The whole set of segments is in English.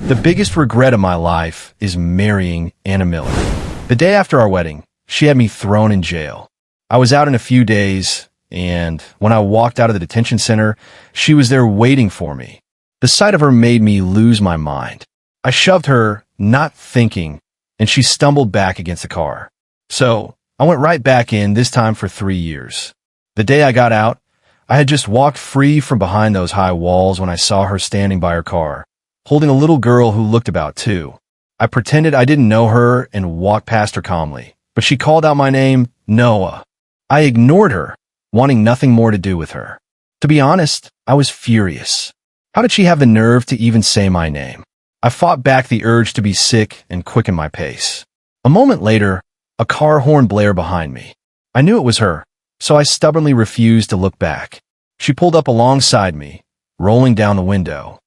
The biggest regret of my life is marrying Anna Miller. The day after our wedding, she had me thrown in jail. I was out in a few days, and when I walked out of the detention center, she was there waiting for me. The sight of her made me lose my mind. I shoved her, not thinking, and she stumbled back against the car. So I went right back in, this time for 3 years. The day I got out, I had just walked free from behind those high walls when I saw her standing by her car, holding a little girl who looked about 2. I pretended I didn't know her and walked past her calmly, but she called out my name, Noah. I ignored her, wanting nothing more to do with her. To be honest, I was furious. How did she have the nerve to even say my name? I fought back the urge to be sick and quickened my pace. A moment later, a car horn blared behind me. I knew it was her, so I stubbornly refused to look back. She pulled up alongside me, rolling down the window.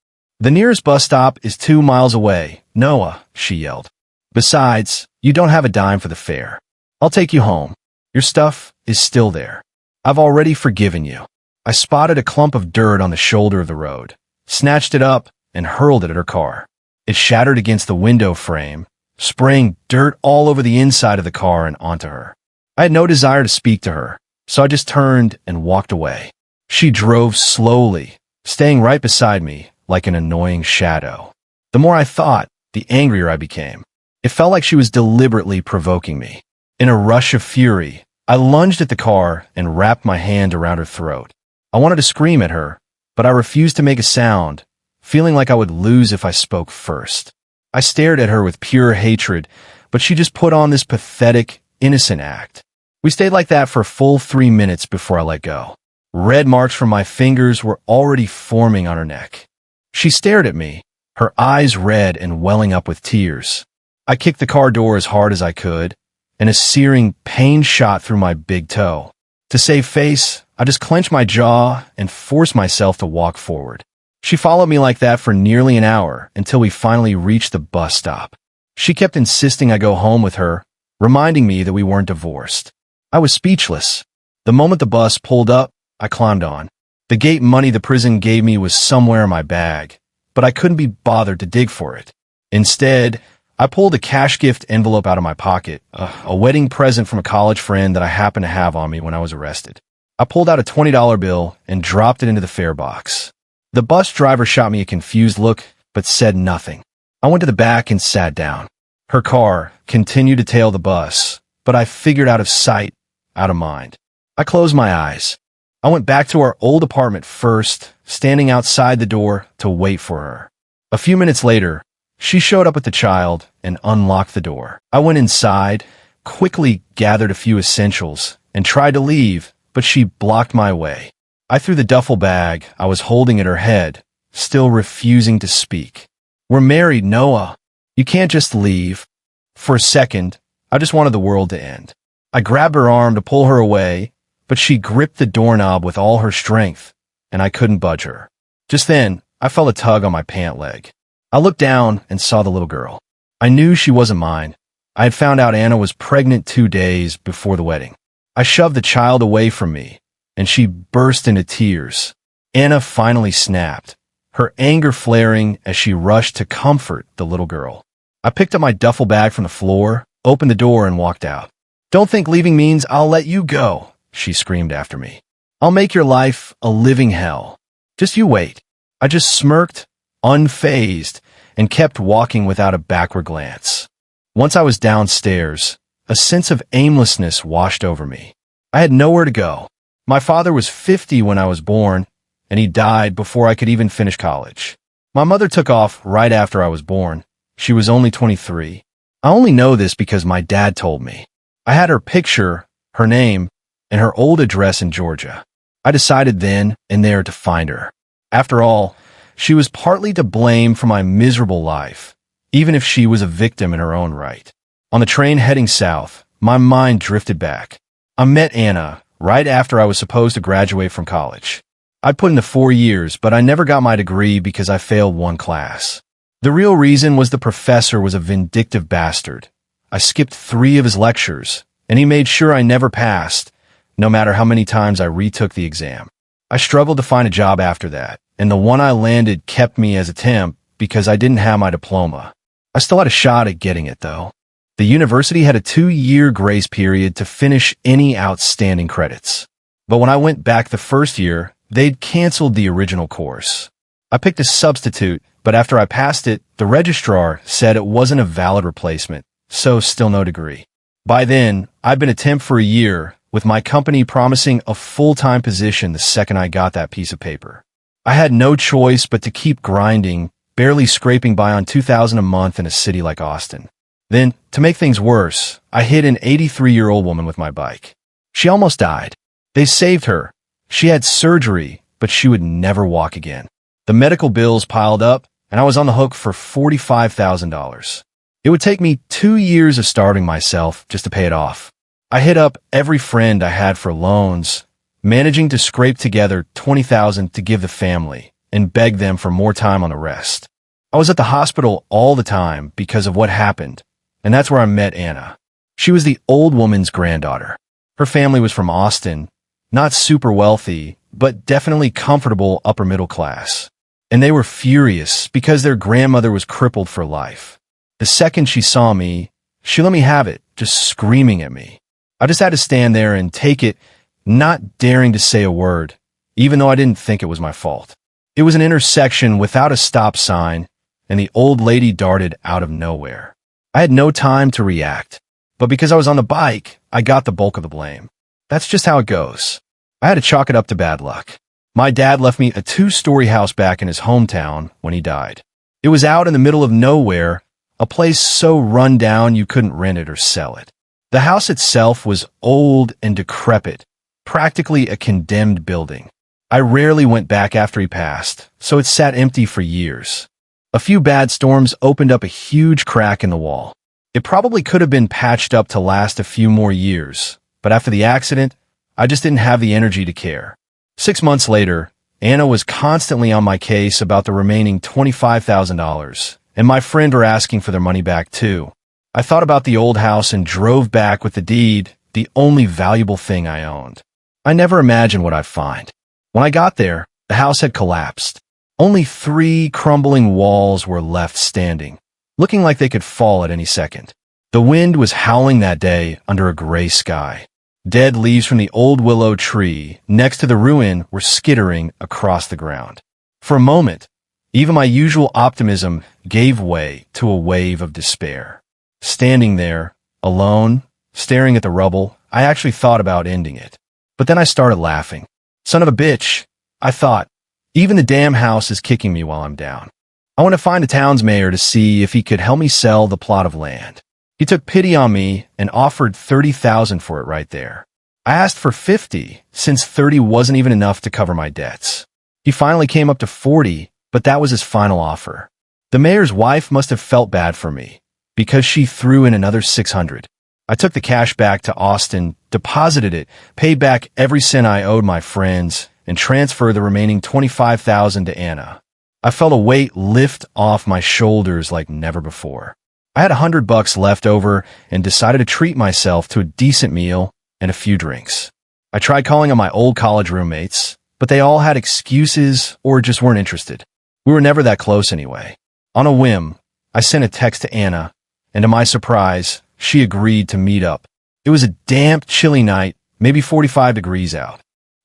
"The nearest bus stop is 2 miles away, Noah," she yelled. "Besides, you don't have a dime for the fare. I'll take you home. Your stuff is still there. I've already forgiven you." I spotted a clump of dirt on the shoulder of the road, snatched it up, and hurled it at her car. It shattered against the window frame, spraying dirt all over the inside of the car and onto her. I had no desire to speak to her, so I just turned and walked away. She drove slowly, staying right beside me like an annoying shadow. The more I thought, the angrier I became. It felt like she was deliberately provoking me. In a rush of fury, I lunged at the car and wrapped my hand around her throat. I wanted to scream at her, but I refused to make a sound, feeling like I would lose if I spoke first. I stared at her with pure hatred, but she just put on this pathetic, innocent act. We stayed like that for a full 3 minutes before I let go. Red marks from my fingers were already forming on her neck. She stared at me, her eyes red and welling up with tears. I kicked the car door as hard as I could, and a searing pain shot through my big toe. To save face, I just clenched my jaw and forced myself to walk forward. She followed me like that for nearly an hour until we finally reached the bus stop. She kept insisting I go home with her, reminding me that we weren't divorced. I was speechless. The moment the bus pulled up, I climbed on. The gate money the prison gave me was somewhere in my bag, but I couldn't be bothered to dig for it. Instead, I pulled a cash gift envelope out of my pocket, a wedding present from a college friend that I happened to have on me when I was arrested. I pulled out a $20 bill and dropped it into the fare box. The bus driver shot me a confused look, but said nothing. I went to the back and sat down. Her car continued to tail the bus, but I figured out of sight, out of mind. I closed my eyes. I went back to our old apartment first, standing outside the door to wait for her. A few minutes later, she showed up with the child and unlocked the door. I went inside, quickly gathered a few essentials, and tried to leave, but she blocked my way. I threw the duffel bag I was holding at her head, still refusing to speak. "We're married, Noah. You can't just leave." For a second, I just wanted the world to end. I grabbed her arm to pull her away, but she gripped the doorknob with all her strength, and I couldn't budge her. Just then, I felt a tug on my pant leg. I looked down and saw the little girl. I knew she wasn't mine. I had found out Anna was pregnant 2 days before the wedding. I shoved the child away from me, and she burst into tears. Anna finally snapped, her anger flaring as she rushed to comfort the little girl. I picked up my duffel bag from the floor, opened the door, and walked out. "Don't think leaving means I'll let you go," she screamed after me. "I'll make your life a living hell. Just you wait." I just smirked, unfazed, and kept walking without a backward glance. Once I was downstairs, a sense of aimlessness washed over me. I had nowhere to go. My father was 50 when I was born, and he died before I could even finish college. My mother took off right after I was born. She was only 23. I only know this because my dad told me. I had her picture, her name, and her old address in Georgia. I decided then and there to find her. After all, she was partly to blame for my miserable life, even if she was a victim in her own right. On the train heading south, my mind drifted back. I met Anna right after I was supposed to graduate from college. I'd put in the 4 years, but I never got my degree because I failed one class. The real reason was the professor was a vindictive bastard. I skipped 3 of his lectures, and he made sure I never passed, no matter how many times I retook the exam. I struggled to find a job after that, and the one I landed kept me as a temp, because I didn't have my diploma. I still had a shot at getting it, though. The university had a 2-year grace period to finish any outstanding credits. But when I went back the first year, they'd canceled the original course. I picked a substitute, but after I passed it, the registrar said it wasn't a valid replacement, so still no degree. By then, I'd been a temp for a year, with my company promising a full-time position the second I got that piece of paper. I had no choice but to keep grinding, barely scraping by on $2,000 a month in a city like Austin. Then, to make things worse, I hit an 83-year-old woman with my bike. She almost died. They saved her. She had surgery, but she would never walk again. The medical bills piled up, and I was on the hook for $45,000. It would take me 2 years of starving myself just to pay it off. I hit up every friend I had for loans, managing to scrape together $20,000 to give the family and beg them for more time on the rest. I was at the hospital all the time because of what happened, and that's where I met Anna. She was the old woman's granddaughter. Her family was from Austin, not super wealthy, but definitely comfortable upper middle class. And they were furious because their grandmother was crippled for life. The second she saw me, she let me have it, just screaming at me. I just had to stand there and take it, not daring to say a word, even though I didn't think it was my fault. It was an intersection without a stop sign, and the old lady darted out of nowhere. I had no time to react, but because I was on the bike, I got the bulk of the blame. That's just how it goes. I had to chalk it up to bad luck. My dad left me a 2-story house back in his hometown when he died. It was out in the middle of nowhere, a place so run down you couldn't rent it or sell it. The house itself was old and decrepit, practically a condemned building. I rarely went back after he passed, so it sat empty for years. A few bad storms opened up a huge crack in the wall. It probably could have been patched up to last a few more years, but after the accident, I just didn't have the energy to care. 6 months later, Anna was constantly on my case about the remaining $25,000, and my friend were asking for their money back too. I thought about the old house and drove back with the deed, the only valuable thing I owned. I never imagined what I'd find. When I got there, the house had collapsed. Only 3 crumbling walls were left standing, looking like they could fall at any second. The wind was howling that day under a gray sky. Dead leaves from the old willow tree next to the ruin were skittering across the ground. For a moment, even my usual optimism gave way to a wave of despair. Standing there, alone, staring at the rubble, I actually thought about ending it. But then I started laughing. Son of a bitch, I thought, even the damn house is kicking me while I'm down. I want to find the town's mayor to see if he could help me sell the plot of land. He took pity on me and offered $30,000 for it right there. I asked for $50, since $30 wasn't even enough to cover my debts. He finally came up to $40, but that was his final offer. The mayor's wife must have felt bad for me, because she threw in another $600. I took the cash back to Austin, deposited it, paid back every cent I owed my friends, and transferred the remaining $25,000 to Anna. I felt a weight lift off my shoulders like never before. I had $100 left over and decided to treat myself to a decent meal and a few drinks. I tried calling on my old college roommates, but they all had excuses or just weren't interested. We were never that close anyway. On a whim, I sent a text to Anna, and to my surprise, she agreed to meet up. It was a damp, chilly night, maybe 45 degrees out.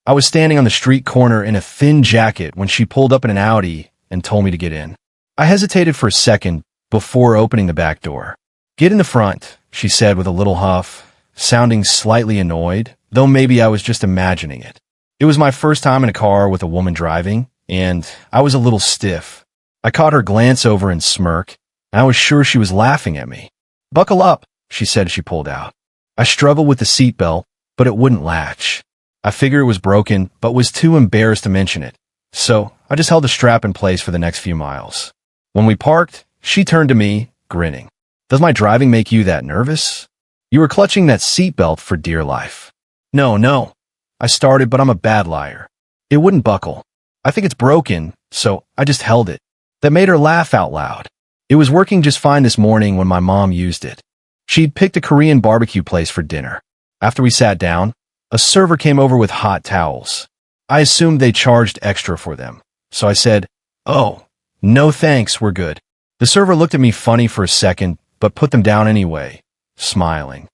I was standing on the street corner in a thin jacket when she pulled up in an Audi and told me to get in. I hesitated for a second before opening the back door. "Get in the front," she said with a little huff, sounding slightly annoyed, though maybe I was just imagining it. It was my first time in a car with a woman driving, and I was a little stiff. I caught her glance over and smirk, and I was sure she was laughing at me. "Buckle up," she said as she pulled out. I struggled with the seatbelt, but it wouldn't latch. I figured it was broken, but was too embarrassed to mention it, so I just held the strap in place for the next few miles. When we parked, she turned to me, grinning. "Does my driving make you that nervous? You were clutching that seatbelt for dear life." No. I started, but I'm a bad liar. It wouldn't buckle. I think it's broken, so I just held it. That made her laugh out loud. It was working just fine this morning when my mom used it. She'd picked a Korean barbecue place for dinner. After we sat down, a server came over with hot towels. I assumed they charged extra for them, so I said, "Oh, No thanks, we're good. The server looked at me funny for a second, but put them down anyway, smiling.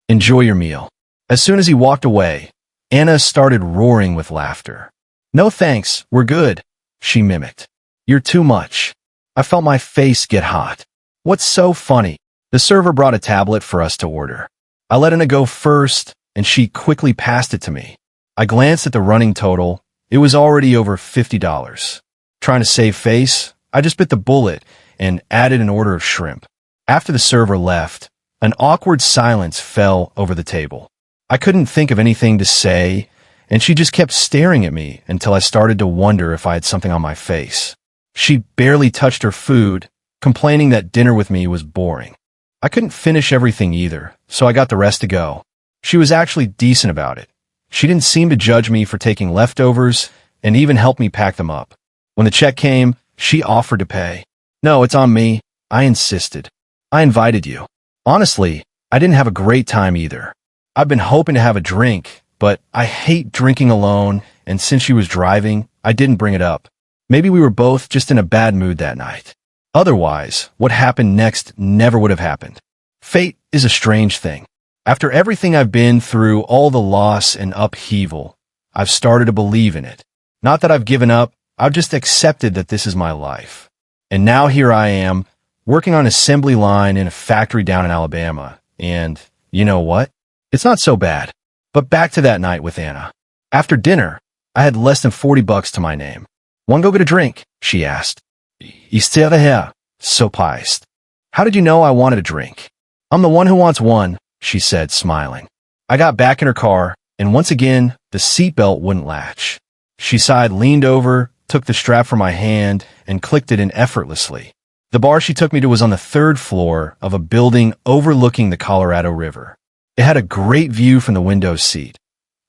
Enjoy your meal. As soon as he walked away, Anna started roaring with laughter. No thanks, we're good, she mimicked. You're too much. I felt my face get hot. What's so funny? The server brought a tablet for us to order. I let Anna go first, and she quickly passed it to me. I glanced at the running total. It was already over $50. Trying to save face, I just bit the bullet and added an order of shrimp. After the server left, an awkward silence fell over the table. I couldn't think of anything to say, and she just kept staring at me until I started to wonder if I had something on my face. She barely touched her food, complaining that dinner with me was boring. I couldn't finish everything either, so I got the rest to go. She was actually decent about it. She didn't seem to judge me for taking leftovers and even helped me pack them up. When the check came, she offered to pay. No, it's on me. I insisted. I invited you. Honestly, I didn't have a great time either. I've been hoping to have a drink, but I hate drinking alone, and since she was driving, I didn't bring it up. Maybe we were both just in a bad mood that night. Otherwise, what happened next never would have happened. Fate is a strange thing. After everything I've been through, all the loss and upheaval, I've started to believe in it. Not that I've given up, I've just accepted that this is my life. And now here I am, working on an assembly line in a factory down in Alabama. And you know what? It's not so bad. But back to that night with Anna. After dinner, I had less than $40 to my name. "Wanna go get a drink?" she asked. "You still here?" So pissed. "How did you know I wanted a drink?" "I'm the one who wants one," she said, smiling. I got back in her car, and once again, the seatbelt wouldn't latch. She sighed, leaned over, took the strap from my hand, and clicked it in effortlessly. The bar she took me to was on the 3rd floor of a building overlooking the Colorado River. It had a great view from the window seat.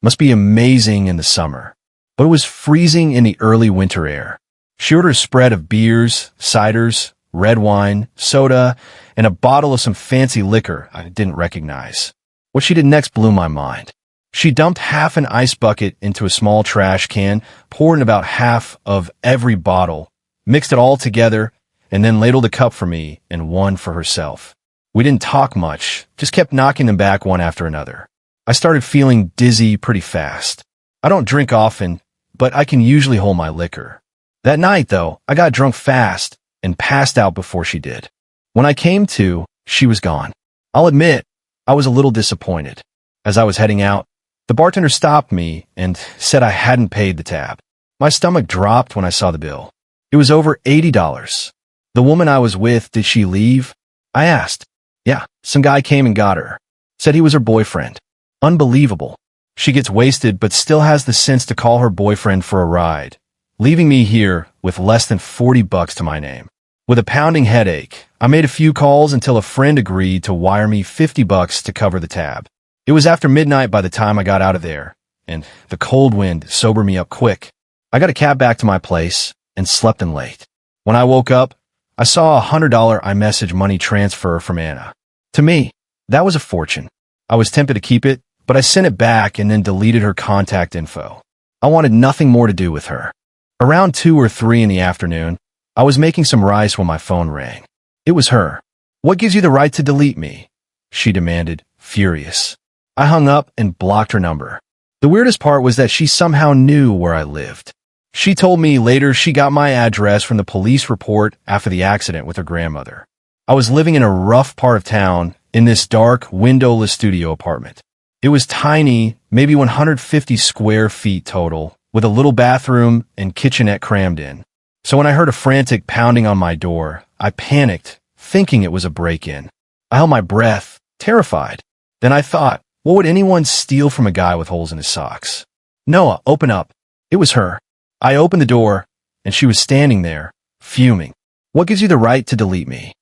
Must be amazing in the summer, but it was freezing in the early winter air. She ordered a spread of beers, ciders, red wine, soda, and a bottle of some fancy liquor I didn't recognize. What she did next blew my mind. She dumped half an ice bucket into a small trash can, poured in about half of every bottle, mixed it all together, and then ladled a cup for me and one for herself. We didn't talk much, just kept knocking them back one after another. I started feeling dizzy pretty fast. I don't drink often, but I can usually hold my liquor. That night, though, I got drunk fast and passed out before she did. When I came to, she was gone. I'll admit, I was a little disappointed. As I was heading out, the bartender stopped me and said I hadn't paid the tab. My stomach dropped when I saw the bill. It was over $80. The woman I was with, did she leave? I asked. Yeah, some guy came and got her. Said he was her boyfriend. Unbelievable. She gets wasted but still has the sense to call her boyfriend for a ride, leaving me here with less than $40 to my name. With a pounding headache, I made a few calls until a friend agreed to wire me $50 to cover the tab. It was after midnight by the time I got out of there, and the cold wind sobered me up quick. I got a cab back to my place and slept in late. When I woke up, I saw a $100 iMessage money transfer from Anna. To me, that was a fortune. I was tempted to keep it, but I sent it back and then deleted her contact info. I wanted nothing more to do with her. Around 2 or 3 in the afternoon, I was making some rice when my phone rang. It was her. "What gives you the right to delete me?" she demanded, furious. I hung up and blocked her number. The weirdest part was that she somehow knew where I lived. She told me later she got my address from the police report after the accident with her grandmother. I was living in a rough part of town in this dark, windowless studio apartment. It was tiny, maybe 150 square feet total, with a little bathroom and kitchenette crammed in. So when I heard a frantic pounding on my door, I panicked, thinking it was a break-in. I held my breath, terrified. Then I thought, what would anyone steal from a guy with holes in his socks? "Noah, open up." It was her. I opened the door, and she was standing there, fuming. "What gives you the right to delete me?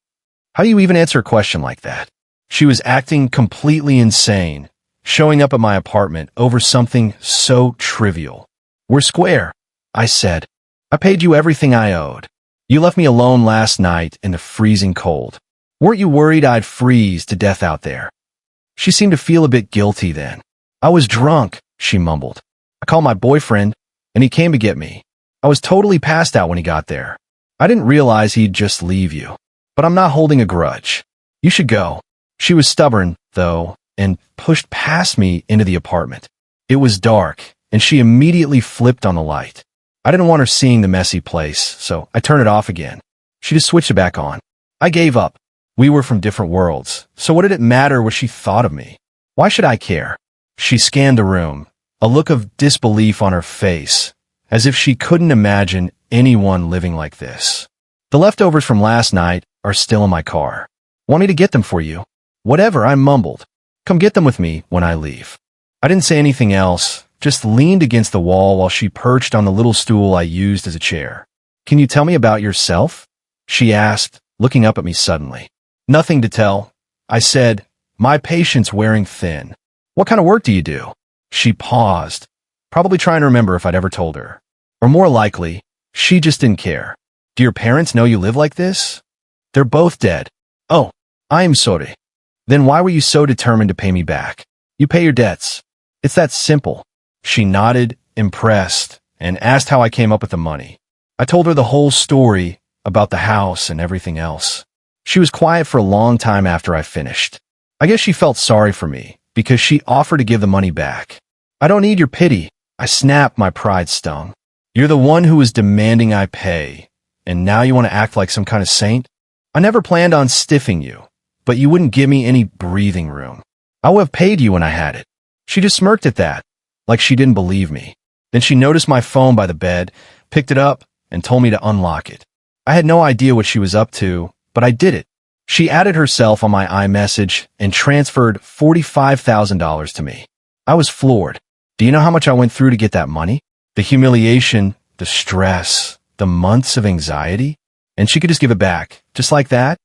How do you even answer a question like that?" She was acting completely insane, showing up at my apartment over something so trivial. "We're square," I said. "I paid you everything I owed. You left me alone last night in the freezing cold. Weren't you worried I'd freeze to death out there?" She seemed to feel a bit guilty then. "I was drunk," she mumbled. "I called my boyfriend, and he came to get me. I was totally passed out when he got there. I didn't realize he'd just leave you. But I'm not holding a grudge. You should go. She was stubborn, though, and pushed past me into the apartment. It was dark, and she immediately flipped on the light. I didn't want her seeing the messy place, so I turned it off again. She just switched it back on. I gave up. We were from different worlds, so what did it matter what she thought of me? Why should I care? She scanned the room, a look of disbelief on her face, as if she couldn't imagine anyone living like this. The leftovers from last night are still in my car. Want me to get them for you? Whatever, I mumbled. Come get them with me when I leave. I didn't say anything else, just leaned against the wall while she perched on the little stool I used as a chair. Can you tell me about yourself? She asked, looking up at me suddenly. Nothing to tell. I said, my patience wearing thin. What kind of work do you do? She paused, probably trying to remember if I'd ever told her. Or more likely, she just didn't care. Do your parents know you live like this? They're both dead. Oh, I am sorry. Then why were you so determined to pay me back? You pay your debts. It's that simple. She nodded, impressed, and asked how I came up with the money. I told her the whole story about the house and everything else. She was quiet for a long time after I finished. I guess she felt sorry for me, because she offered to give the money back. I don't need your pity. I snapped, my pride stung. You're the one who was demanding I pay, and now you want to act like some kind of saint? I never planned on stiffing you, but you wouldn't give me any breathing room. I would have paid you when I had it. She just smirked at that, like she didn't believe me. Then she noticed my phone by the bed, picked it up, and told me to unlock it. I had no idea what she was up to, but I did it. She added herself on my iMessage and transferred $45,000 to me. I was floored. Do you know how much I went through to get that money? The humiliation, the stress, the months of anxiety? And she could just give it back, just like that?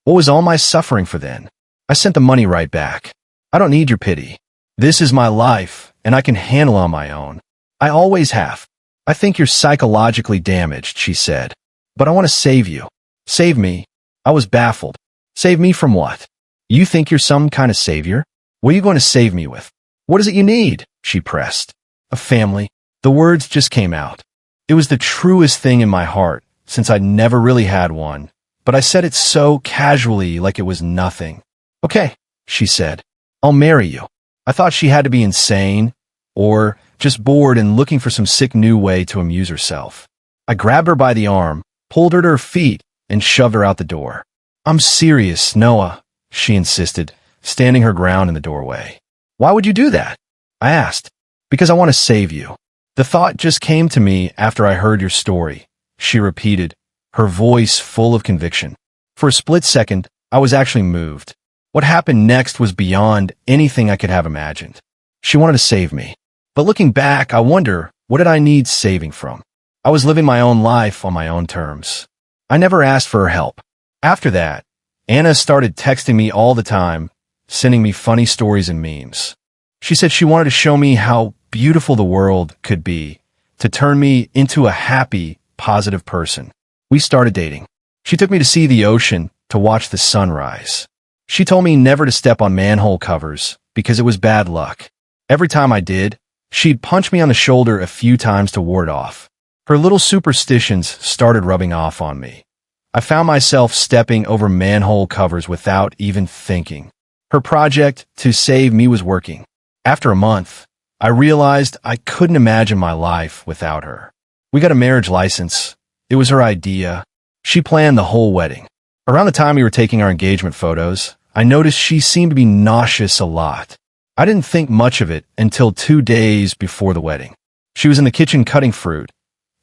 What was all my suffering for then? I sent the money right back. I don't need your pity. This is my life, and I can handle it on my own. I always have. I think you're psychologically damaged, she said. But I want to save you. Save me. I was baffled. Save me from what? You think you're some kind of savior? What are you going to save me with? What is it you need? She pressed. A family. The words just came out. It was the truest thing in my heart, since I'd never really had one, but I said it so casually like it was nothing. Okay, she said. I'll marry you. I thought she had to be insane, or just bored and looking for some sick new way to amuse herself. I grabbed her by the arm, pulled her to her feet, and shoved her out the door. I'm serious, Noah, she insisted, standing her ground in the doorway. Why would you do that? I asked. Because I want to save you. The thought just came to me after I heard your story, she repeated, her voice full of conviction. For a split second, I was actually moved. What happened next was beyond anything I could have imagined. She wanted to save me. But looking back, I wonder, what did I need saving from? I was living my own life on my own terms. I never asked for her help. After that, Anna started texting me all the time, sending me funny stories and memes. She said she wanted to show me how beautiful the world could be, to turn me into a happy, positive person. We started dating. She took me to see the ocean, to watch the sunrise. She told me never to step on manhole covers, because it was bad luck. Every time I did, she'd punch me on the shoulder a few times to ward off. Her little superstitions started rubbing off on me. I found myself stepping over manhole covers without even thinking. Her project to save me was working. After a month, I realized I couldn't imagine my life without her. We got a marriage license. It was her idea. She planned the whole wedding. Around the time we were taking our engagement photos, I noticed she seemed to be nauseous a lot. I didn't think much of it until 2 days before the wedding. She was in the kitchen cutting fruit,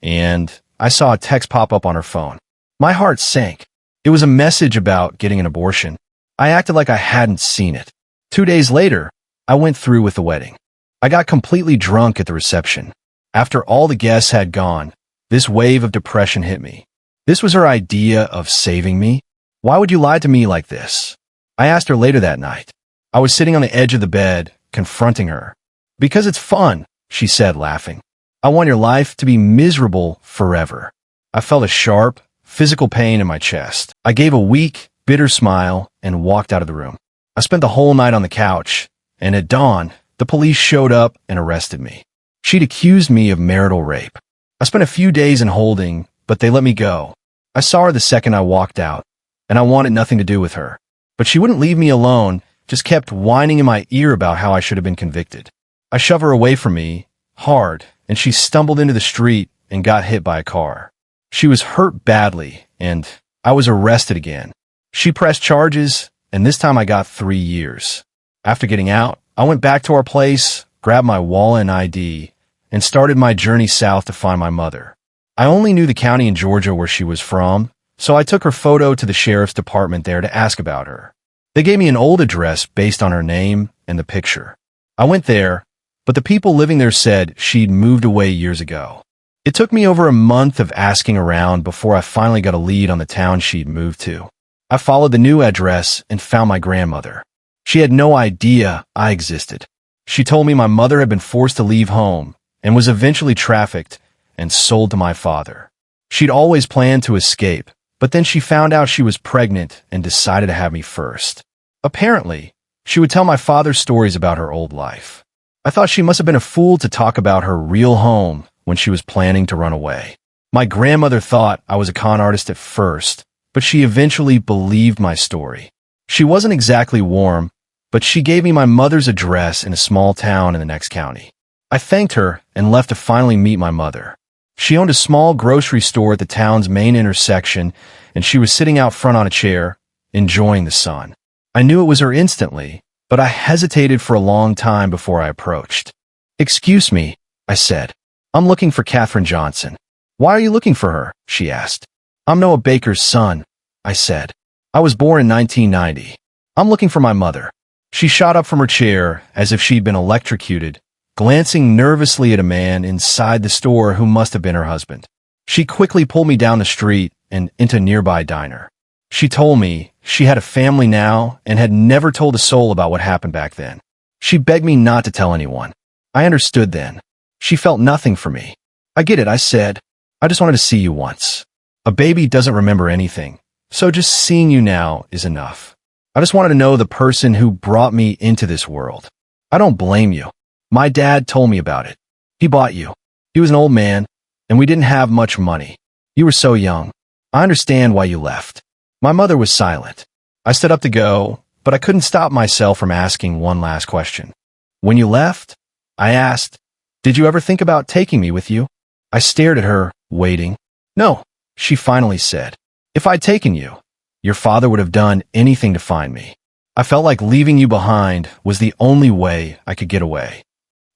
and I saw a text pop up on her phone. My heart sank. It was a message about getting an abortion. I acted like I hadn't seen it. 2 days later, I went through with the wedding. I got completely drunk at the reception. After all the guests had gone, this wave of depression hit me. This was her idea of saving me? Why would you lie to me like this? I asked her later that night. I was sitting on the edge of the bed, confronting her. Because it's fun, she said, laughing. I want your life to be miserable forever. I felt a sharp, physical pain in my chest. I gave a weak, bitter smile and walked out of the room. I spent the whole night on the couch, and at dawn, the police showed up and arrested me. She'd accused me of marital rape. I spent a few days in holding, but they let me go. I saw her the second I walked out, and I wanted nothing to do with her. But she wouldn't leave me alone, just kept whining in my ear about how I should have been convicted. I shoved her away from me, hard, and she stumbled into the street and got hit by a car. She was hurt badly, and I was arrested again. She pressed charges, and this time I got 3 years. After getting out, I went back to our place, grabbed my wallet and ID, and started my journey south to find my mother. I only knew the county in Georgia where she was from, so I took her photo to the sheriff's department there to ask about her. They gave me an old address based on her name and the picture. I went there, but the people living there said she'd moved away years ago. It took me over a month of asking around before I finally got a lead on the town she'd moved to. I followed the new address and found my grandmother. She had no idea I existed. She told me my mother had been forced to leave home and was eventually trafficked and sold to my father. She'd always planned to escape, but then she found out she was pregnant and decided to have me first. Apparently, she would tell my father stories about her old life. I thought she must have been a fool to talk about her real home when she was planning to run away. My grandmother thought I was a con artist at first, but she eventually believed my story. She wasn't exactly warm, but she gave me my mother's address in a small town in the next county. I thanked her and left to finally meet my mother. She owned a small grocery store at the town's main intersection, and she was sitting out front on a chair, enjoying the sun. I knew it was her instantly, but I hesitated for a long time before I approached. "Excuse me," I said. "I'm looking for Katherine Johnson." "Why are you looking for her?" she asked. "I'm Noah Baker's son," I said. "I was born in 1990. I'm looking for my mother." She shot up from her chair as if she'd been electrocuted, glancing nervously at a man inside the store who must have been her husband. She quickly pulled me down the street and into a nearby diner. She told me she had a family now and had never told a soul about what happened back then. She begged me not to tell anyone. I understood then. She felt nothing for me. "I get it," I said. "I just wanted to see you once. A baby doesn't remember anything, so just seeing you now is enough. I just wanted to know the person who brought me into this world. I don't blame you. My dad told me about it. He bought you. He was an old man, and we didn't have much money. You were so young. I understand why you left." My mother was silent. I stood up to go, but I couldn't stop myself from asking one last question. "When you left," I asked, "did you ever think about taking me with you?" I stared at her, waiting. "No," she finally said. "If I'd taken you, your father would have done anything to find me." I felt like leaving you behind was the only way I could get away.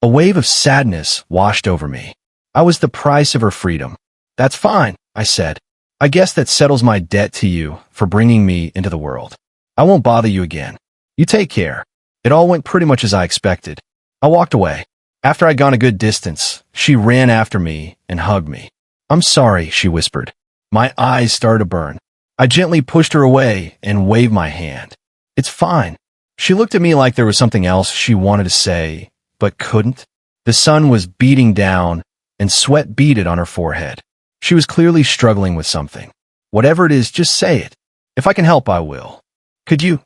A wave of sadness washed over me. I was the price of her freedom. "That's fine," I said. "I guess that settles my debt to you for bringing me into the world. I won't bother you again. You take care." It all went pretty much as I expected. I walked away. After I'd gone a good distance, she ran after me and hugged me. "I'm sorry," she whispered. My eyes started to burn. I gently pushed her away and waved my hand. "It's fine." She looked at me like there was something else she wanted to say, but couldn't. The sun was beating down, and sweat beaded on her forehead. She was clearly struggling with something. "Whatever it is, just say it. If I can help, I will. Could you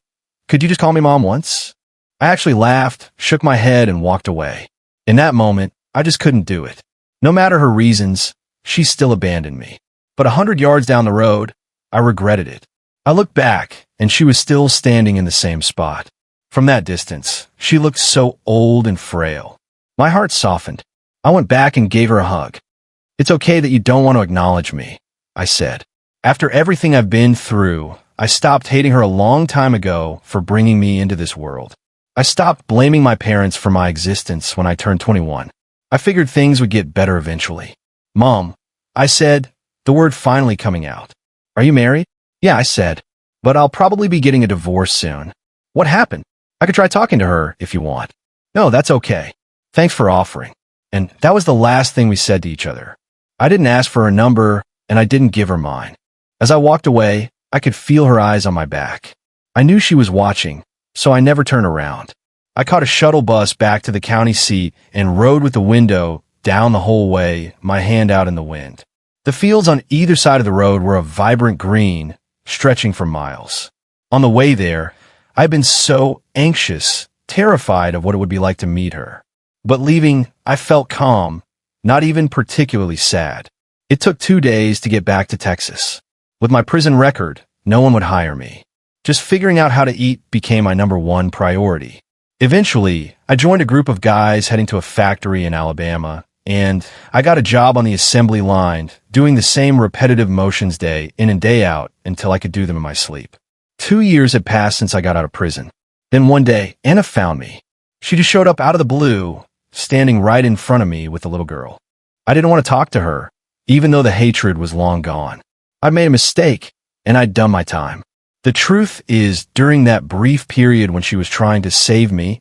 just call me Mom once?" I actually laughed, shook my head, and walked away. In that moment, I just couldn't do it. No matter her reasons, she still abandoned me. But 100 yards down the road, I regretted it. I looked back, and she was still standing in the same spot. From that distance, she looked so old and frail. My heart softened. I went back and gave her a hug. "It's okay that you don't want to acknowledge me," I said. "After everything I've been through, I stopped hating her a long time ago for bringing me into this world. I stopped blaming my parents for my existence when I turned 21. I figured things would get better eventually." "Mom," I said, the word finally coming out. "Are you married?" "Yeah," I said, "but I'll probably be getting a divorce soon." "What happened? I could try talking to her if you want." "No, that's okay. Thanks for offering." And that was the last thing we said to each other. I didn't ask for her number, and I didn't give her mine. As I walked away, I could feel her eyes on my back. I knew she was watching, so I never turned around. I caught a shuttle bus back to the county seat and rode with the window down the whole way, my hand out in the wind. The fields on either side of the road were a vibrant green, stretching for miles. On the way there, I'd been so anxious, terrified of what it would be like to meet her. But leaving, I felt calm, not even particularly sad. It took 2 days to get back to Texas. With my prison record, no one would hire me. Just figuring out how to eat became my #1 priority. Eventually, I joined a group of guys heading to a factory in Alabama, and I got a job on the assembly line, doing the same repetitive motions day in and day out until I could do them in my sleep. 2 years had passed since I got out of prison. Then one day, Anna found me. She just showed up out of the blue, standing right in front of me with the little girl. I didn't want to talk to her, even though the hatred was long gone. I'd made a mistake, and I'd done my time. The truth is, during that brief period when she was trying to save me,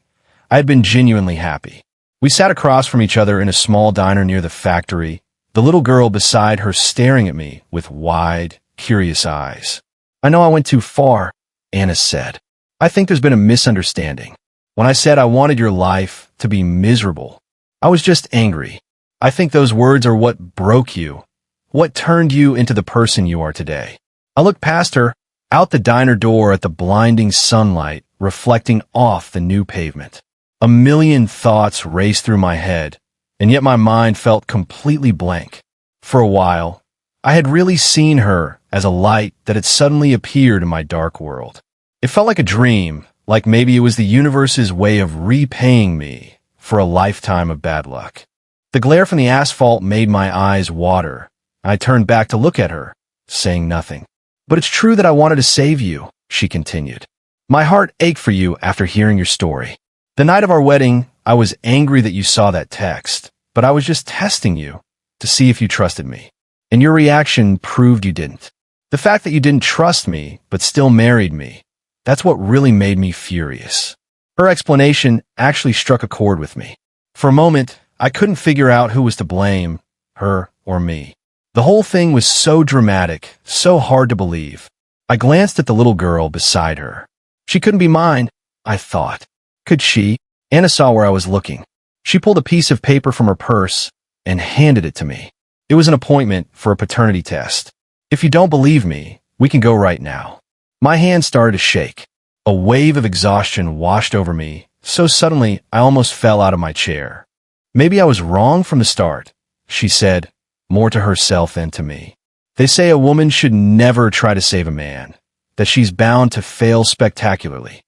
I had been genuinely happy. We sat across from each other in a small diner near the factory, the little girl beside her staring at me with wide, curious eyes. "I know I went too far," Anna said. "I think there's been a misunderstanding. When I said I wanted your life to be miserable, I was just angry. I think those words are what broke you, what turned you into the person you are today." I looked past her, out the diner door at the blinding sunlight reflecting off the new pavement. A million thoughts raced through my head, and yet my mind felt completely blank. For a while, I had really seen her as a light that had suddenly appeared in my dark world. It felt like a dream, like maybe it was the universe's way of repaying me for a lifetime of bad luck. The glare from the asphalt made my eyes water. I turned back to look at her, saying nothing. "But it's true that I wanted to save you," she continued. "My heart ached for you after hearing your story. The night of our wedding, I was angry that you saw that text, but I was just testing you to see if you trusted me. And your reaction proved you didn't. The fact that you didn't trust me, but still married me, that's what really made me furious." Her explanation actually struck a chord with me. For a moment, I couldn't figure out who was to blame, her or me. The whole thing was so dramatic, so hard to believe. I glanced at the little girl beside her. She couldn't be mine, I thought. Could she? Anna saw where I was looking. She pulled a piece of paper from her purse and handed it to me. It was an appointment for a paternity test. "If you don't believe me, we can go right now." My hand started to shake. A wave of exhaustion washed over me, so suddenly I almost fell out of my chair. "Maybe I was wrong from the start," she said, more to herself than to me. "They say a woman should never try to save a man, that she's bound to fail spectacularly."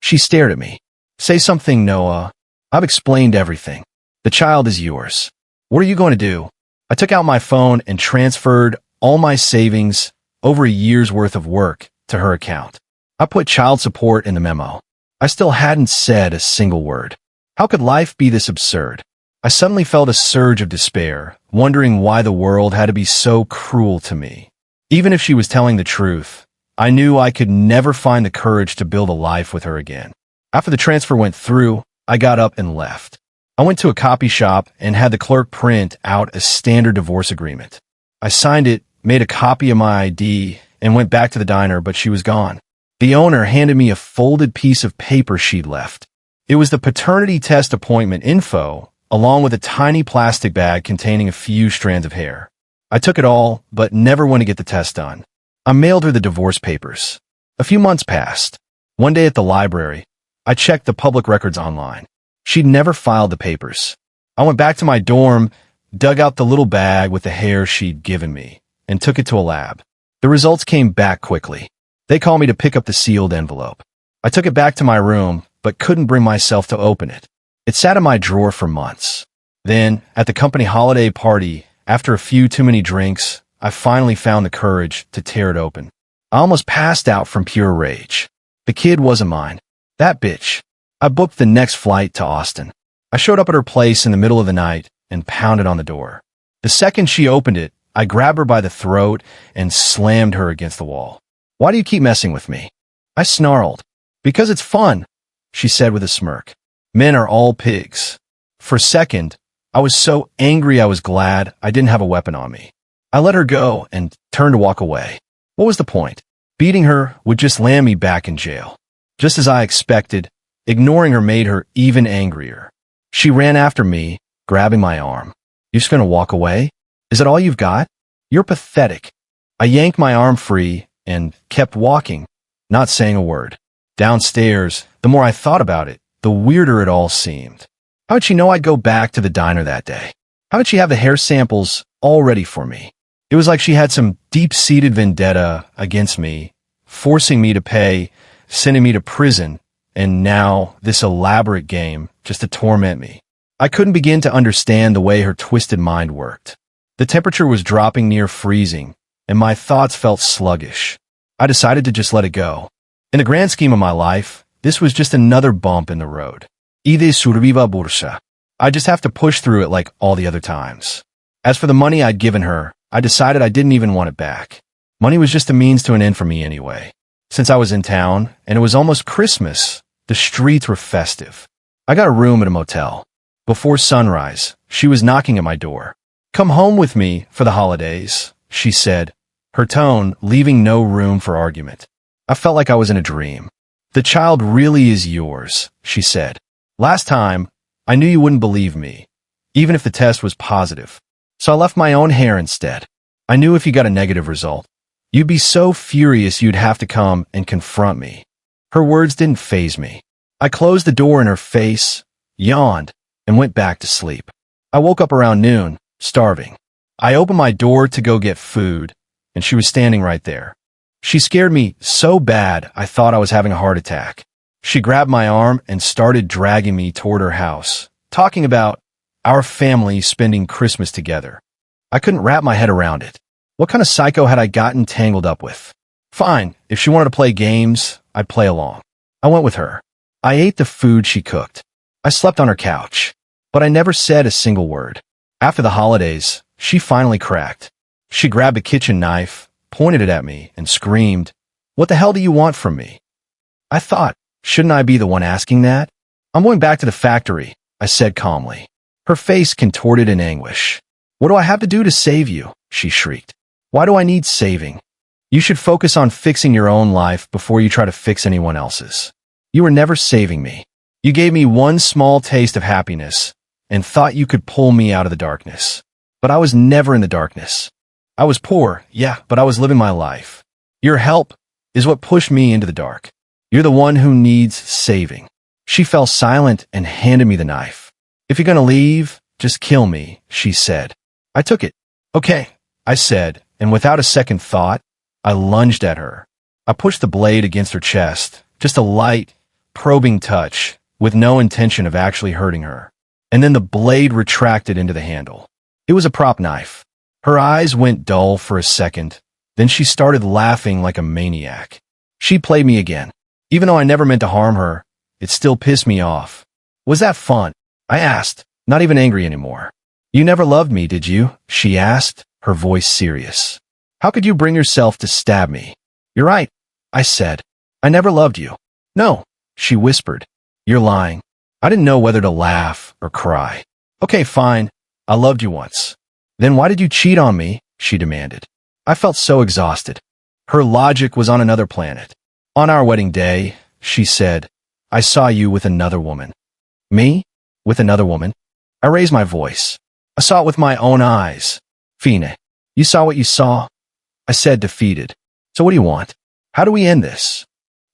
She stared at me. "Say something, Noah. I've explained everything. The child is yours. What are you going to do?" I took out my phone and transferred all my savings, over a year's worth of work, to her account. I put child support in the memo. I still hadn't said a single word. How could life be this absurd? I suddenly felt a surge of despair, wondering why the world had to be so cruel to me. Even if she was telling the truth, I knew I could never find the courage to build a life with her again. After the transfer went through, I got up and left. I went to a copy shop and had the clerk print out a standard divorce agreement. I signed it, made a copy of my ID, and went back to the diner, but she was gone. The owner handed me a folded piece of paper she'd left. It was the paternity test appointment info, along with a tiny plastic bag containing a few strands of hair. I took it all, but never went to get the test done. I mailed her the divorce papers. A few months passed. One day at the library, I checked the public records online. She'd never filed the papers. I went back to my dorm, dug out the little bag with the hair she'd given me, and took it to a lab. The results came back quickly. They called me to pick up the sealed envelope. I took it back to my room, but couldn't bring myself to open it. It sat in my drawer for months. Then, at the company holiday party, after a few too many drinks, I finally found the courage to tear it open. I almost passed out from pure rage. The kid wasn't mine. That bitch. I booked the next flight to Austin. I showed up at her place in the middle of the night and pounded on the door. The second she opened it, I grabbed her by the throat and slammed her against the wall. "Why do you keep messing with me?" I snarled. "Because it's fun," she said with a smirk. "Men are all pigs." For a second, I was so angry I was glad I didn't have a weapon on me. I let her go and turned to walk away. What was the point? Beating her would just land me back in jail. Just as I expected, ignoring her made her even angrier. She ran after me, grabbing my arm. "You're just going to walk away? Is that all you've got? You're pathetic." I yanked my arm free and kept walking, not saying a word. Downstairs, the more I thought about it, the weirder it all seemed. How did she know I'd go back to the diner that day? How did she have the hair samples all ready for me? It was like she had some deep-seated vendetta against me, forcing me to pay, sending me to prison, and now this elaborate game just to torment me. I couldn't begin to understand the way her twisted mind worked. The temperature was dropping near freezing, and my thoughts felt sluggish. I decided to just let it go. In the grand scheme of my life, this was just another bump in the road. Ide surviva bursa. I just have to push through it like all the other times. As for the money I'd given her, I decided I didn't even want it back. Money was just a means to an end for me anyway. Since I was in town, and it was almost Christmas, the streets were festive. I got a room at a motel. Before sunrise, she was knocking at my door. "Come home with me for the holidays," she said, her tone leaving no room for argument. I felt like I was in a dream. "The child really is yours," she said. "Last time, I knew you wouldn't believe me, even if the test was positive. So I left my own hair instead. I knew if you got a negative result, you'd be so furious you'd have to come and confront me." Her words didn't faze me. I closed the door in her face, yawned, and went back to sleep. I woke up around noon, starving. I opened my door to go get food, and she was standing right there. She scared me so bad I thought I was having a heart attack. She grabbed my arm and started dragging me toward her house, talking about our family spending Christmas together. I couldn't wrap my head around it. What kind of psycho had I gotten tangled up with? Fine, if she wanted to play games, I'd play along. I went with her. I ate the food she cooked. I slept on her couch, but I never said a single word. After the holidays, she finally cracked. She grabbed a kitchen knife, pointed it at me, and screamed, "What the hell do you want from me?" I thought, shouldn't I be the one asking that? "I'm going back to the factory," I said calmly. Her face contorted in anguish. "What do I have to do to save you?" she shrieked. "Why do I need saving? You should focus on fixing your own life before you try to fix anyone else's. You were never saving me. You gave me one small taste of happiness and thought you could pull me out of the darkness. But I was never in the darkness. I was poor, yeah, but I was living my life. Your help is what pushed me into the dark. You're the one who needs saving." She fell silent and handed me the knife. "If you're gonna leave, just kill me," she said. I took it. "Okay," I said, and without a second thought, I lunged at her. I pushed the blade against her chest, just a light, probing touch, with no intention of actually hurting her. And then the blade retracted into the handle. It was a prop knife. Her eyes went dull for a second, then she started laughing like a maniac. She played me again. Even though I never meant to harm her, it still pissed me off. "Was that fun?" I asked, not even angry anymore. "You never loved me, did you?" she asked, her voice serious. "How could you bring yourself to stab me?" "You're right," I said. "I never loved you." "No," she whispered. "You're lying." I didn't know whether to laugh or cry. "Okay, fine. I loved you once." "Then why did you cheat on me?" she demanded. I felt so exhausted. Her logic was on another planet. "On our wedding day," she said, "I saw you with another woman." "Me? With another woman?" I raised my voice. "I saw it with my own eyes." "Fine. You saw what you saw?" I said, defeated. "So what do you want? How do we end this?"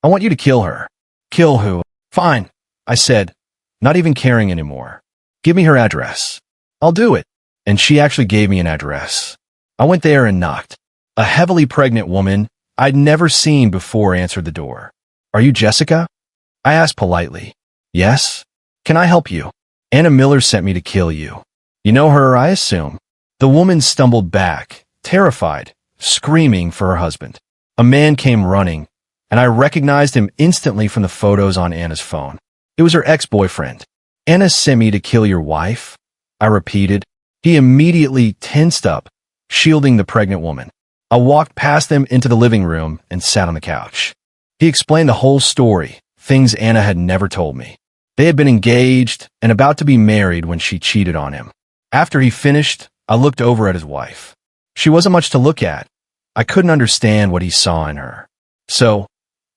"I want you to kill her." "Kill who?" "Fine," I said, not even caring anymore. "Give me her address." "I'll do it." And she actually gave me an address. I went there and knocked. A heavily pregnant woman I'd never seen before answered the door. "Are you Jessica?" I asked politely. "Yes. Can I help you?" "Anna Miller sent me to kill you." "You know her, I assume." The woman stumbled back, terrified, screaming for her husband. A man came running, and I recognized him instantly from the photos on Anna's phone. It was her ex-boyfriend. "Anna sent me to kill your wife?" I repeated. He immediately tensed up, shielding the pregnant woman. I walked past them into the living room and sat on the couch. He explained the whole story, things Anna had never told me. They had been engaged and about to be married when she cheated on him. After he finished, I looked over at his wife. She wasn't much to look at. I couldn't understand what he saw in her. So,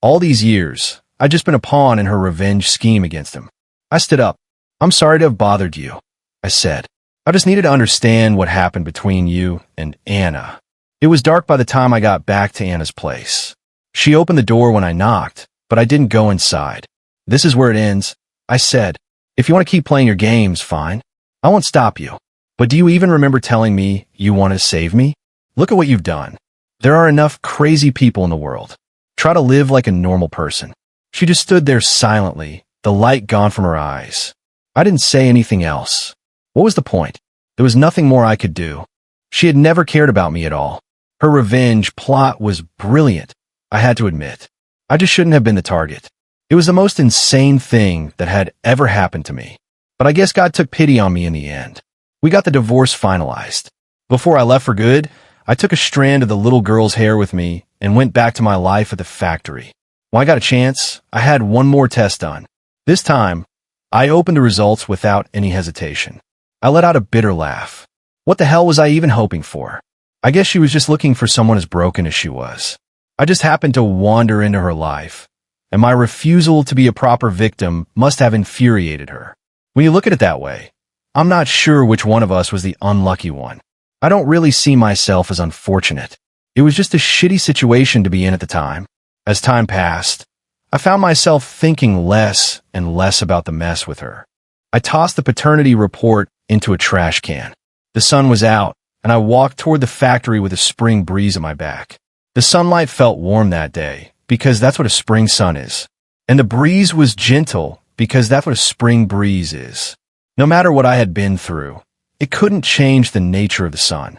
all these years, I'd just been a pawn in her revenge scheme against him. I stood up. "I'm sorry to have bothered you," I said. "I just needed to understand what happened between you and Anna." It was dark by the time I got back to Anna's place. She opened the door when I knocked, but I didn't go inside. "This is where it ends," I said. "If you want to keep playing your games, fine. I won't stop you. But do you even remember telling me you want to save me?" Look at what you've done. There are enough crazy people in the world. Try to live like a normal person." She just stood there silently, the light gone from her eyes. I didn't say anything else. What was the point? There was nothing more I could do. She had never cared about me at all. Her revenge plot was brilliant, I had to admit. I just shouldn't have been the target. It was the most insane thing that had ever happened to me. But I guess God took pity on me in the end. We got the divorce finalized. Before I left for good, I took a strand of the little girl's hair with me and went back to my life at the factory. When I got a chance, I had one more test done. This time, I opened the results without any hesitation. I let out a bitter laugh. What the hell was I even hoping for? I guess she was just looking for someone as broken as she was. I just happened to wander into her life, and my refusal to be a proper victim must have infuriated her. When you look at it that way, I'm not sure which one of us was the unlucky one. I don't really see myself as unfortunate. It was just a shitty situation to be in at the time. As time passed, I found myself thinking less and less about the mess with her. I tossed the paternity report into a trash can. The sun was out, and I walked toward the factory with a spring breeze at my back. The sunlight felt warm that day, because that's what a spring sun is. And the breeze was gentle, because that's what a spring breeze is. No matter what I had been through, it couldn't change the nature of the sun.